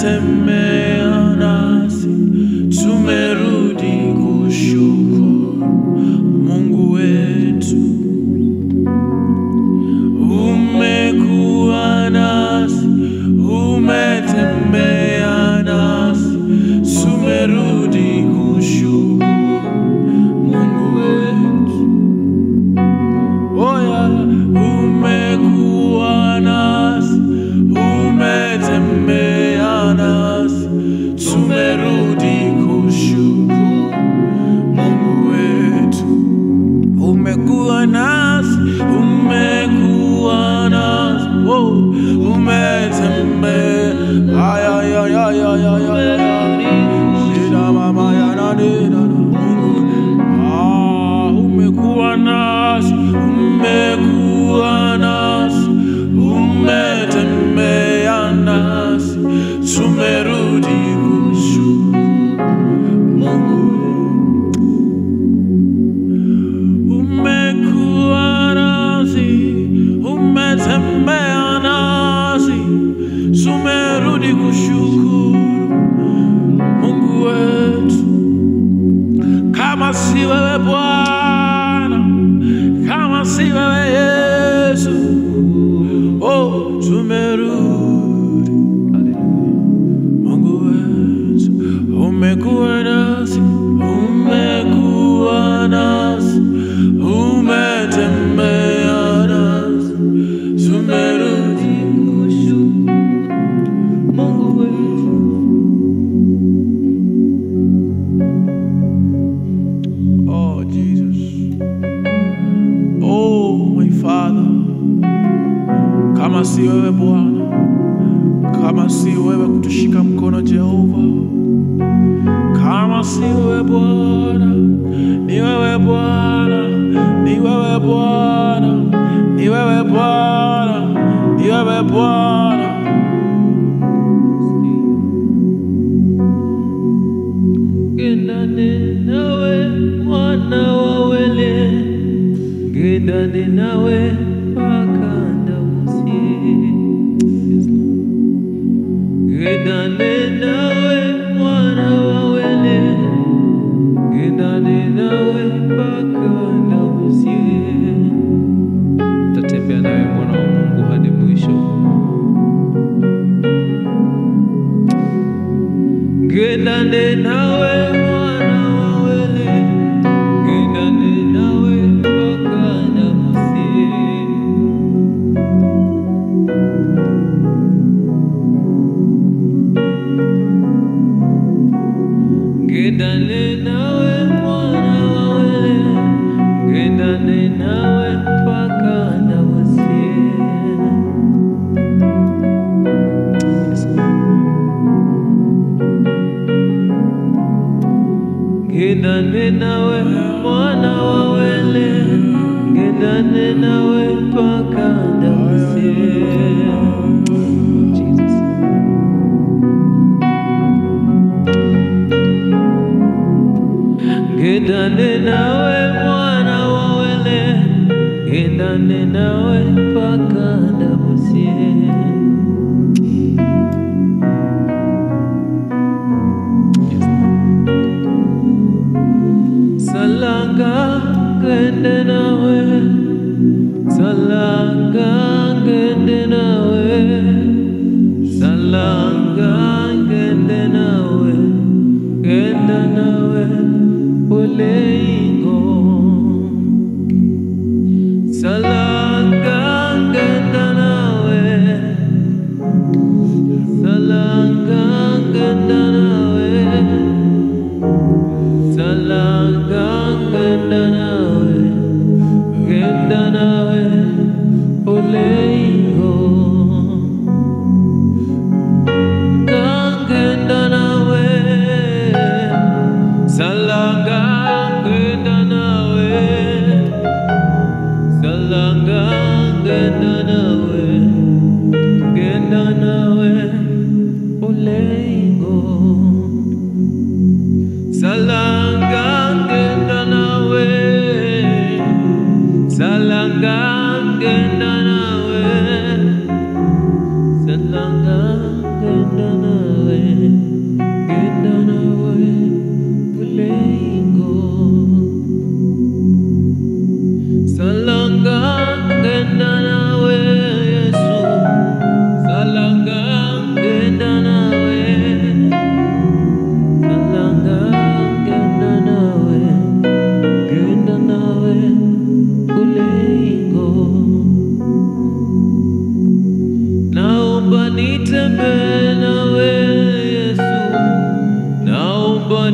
umetembea nasi, tumerudi kushukuru Mungu wetu. Umekuwa nasi, umetembea nasi, tumerudi kushukuru Mungu wetu. Oh yeah. Umekuwa nasi, umetembea nasi, tumerudi kushukuru Mungu wetu. Umekuwa nasi, umekuwa nasi, oh, umetembea. Ay ay ay ay ay ay ay. Shida mama ya nani. Umekuwa nasi, umekuwa nasi, umetembea nasi, tumerudi kushukuru Mungu. Umekuwa nasi, umetembea nasi, tumerudi kushukuru Mungu wetu. Kama si wewe Bwana, kama si wewe Yesu, oh, tumerudi. Mungu wetu, umekuwa nasi, umekuwa nasi, umetembea nasi, tumerudi kushukuru Mungu wetu. Oh Jesus, oh my Father, kama si wewe Bwana, kama si wewe kutushika mkono Jehova, kama si wewe Bwana, ni wewe Bwana, ni wewe Bwana, ni wewe Bwana, ni wewe Bwana. Gendane nawe mwana wa wele, gendane nawe pakanda usie. Gendane nawe mwana wa wele, gendane nawe pakanda usie. Tatembea nawe mwana wa Mungu hadi mwisho. Gendane nawe mwana wa wele, gendane nawe pakanda usie. Gendane nawe mwana wa wele, gendane nawe pakanda usie. Gendane nawe mwana wa wele, gendane nawe pakanda usie. Jesus. Gendane nawe mwana wa wele, gendane nawe pakanda usie. Salanga gende nawe, salanga gende nawe, salanga gende nawe, genda nawe oleingo. Salanga gende nawe, salanga gende nawe, salanga genda nawe, genda nawe oleingo. Genda nawe, salanga genda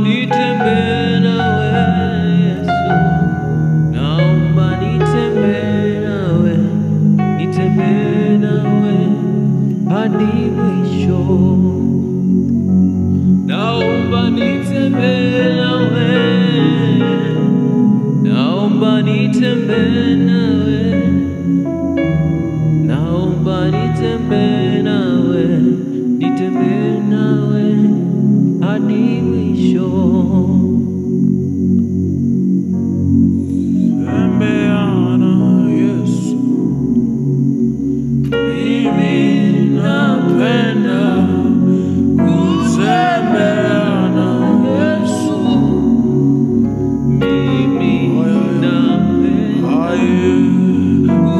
nitembee nawe Yesu, naomba nitembee nawe hadi mwisho. Naomba nitembee nawe, naomba nitembee nawe, naomba nitembee nawe hadi mwisho. Tembea na Yesu, mimi napenda kutembea na Yesu, Mimi napenda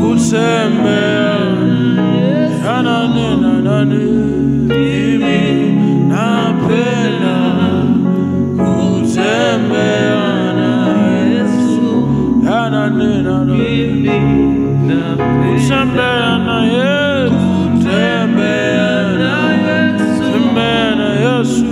kutembea na mimi napenda kutembea na Yesu, kutembea na Yesu,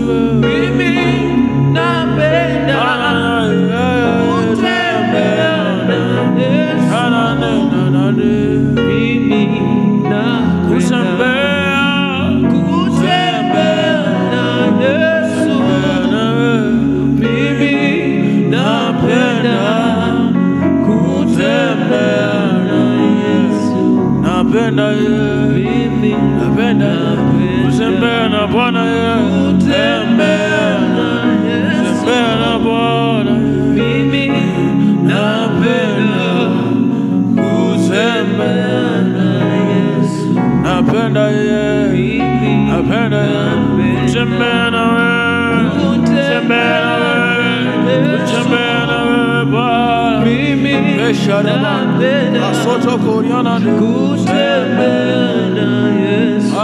kutembea na Yesu, mimi napenda kutembea na Yesu, mimi napenda napenda kutembea na Bwana Yesu, kutembea na Bwana mimi napenda kutembea na Yesu, napenda kutembea na wewe, kutembea na wewe Bwana, mimi napenda asoto koriana kutembea na Yesu,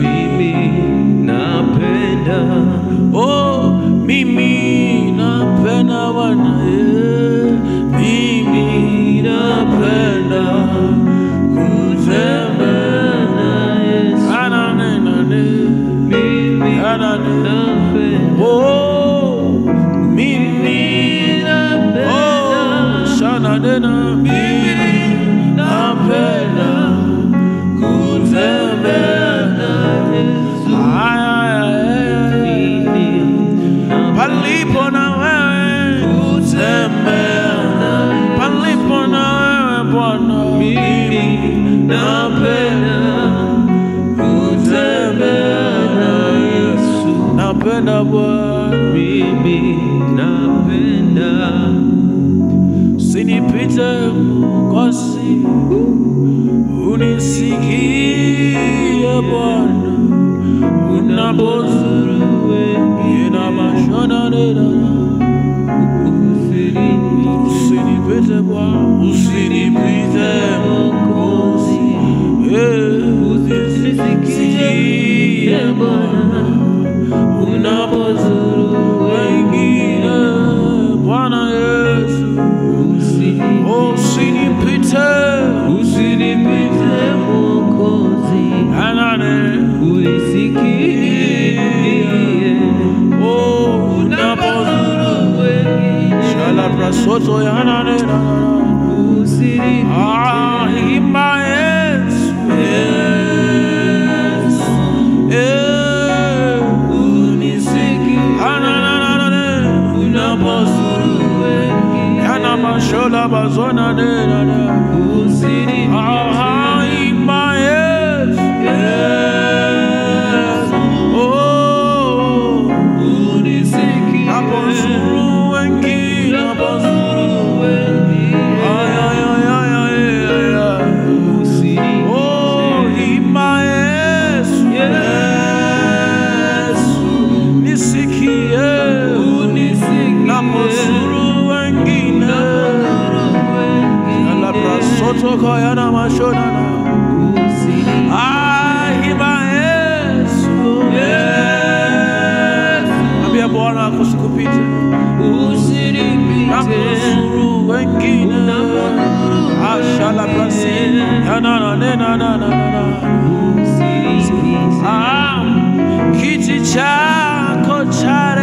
mimi napenda, oh mimi napenda Bwana, mimi napenda kutembea na Yesu, mimi napenda, oh mimi mimi napenda kutembea na Yesu, palipo na wewe kutembea, palipo na wewe Bwana, mimi napenda kutembea na Yesu, napenda Bwana, mimi napenda. Usinipite Mwokozi, unisikie Bwana, unapozuru wengine mashona nena. Usinipite Bwana, usinipite Mwokozi, unisikie Bwana, unapozuru wengine Bwana Yesu. Usinipite Mwokozi, unisikie, unapozuru wengine, shala prasoto yanane, usinipite, imba Yesu, unisikie, unapozuru wengine, yana mashola bazona nena, imba Yesu, unisikie, napozuru wengine, imba Yesu, nisikie, napozuru wengine, yana prasoto kayana mashona na ambia Bwana kusikupite, napozuru wengine, ashala plasi kiti chako cha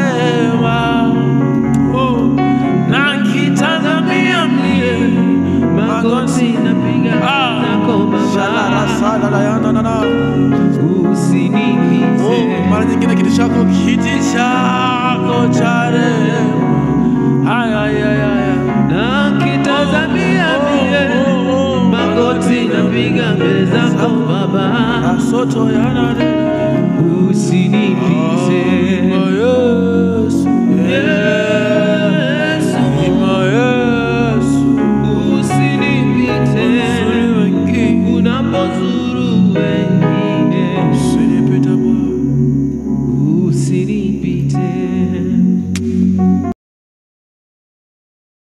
Usinipize. Mara nyingine kiti chako cha rehema. Na kitazamia mie magoti napiga mbele zako Baba. Usinipize. Yesu.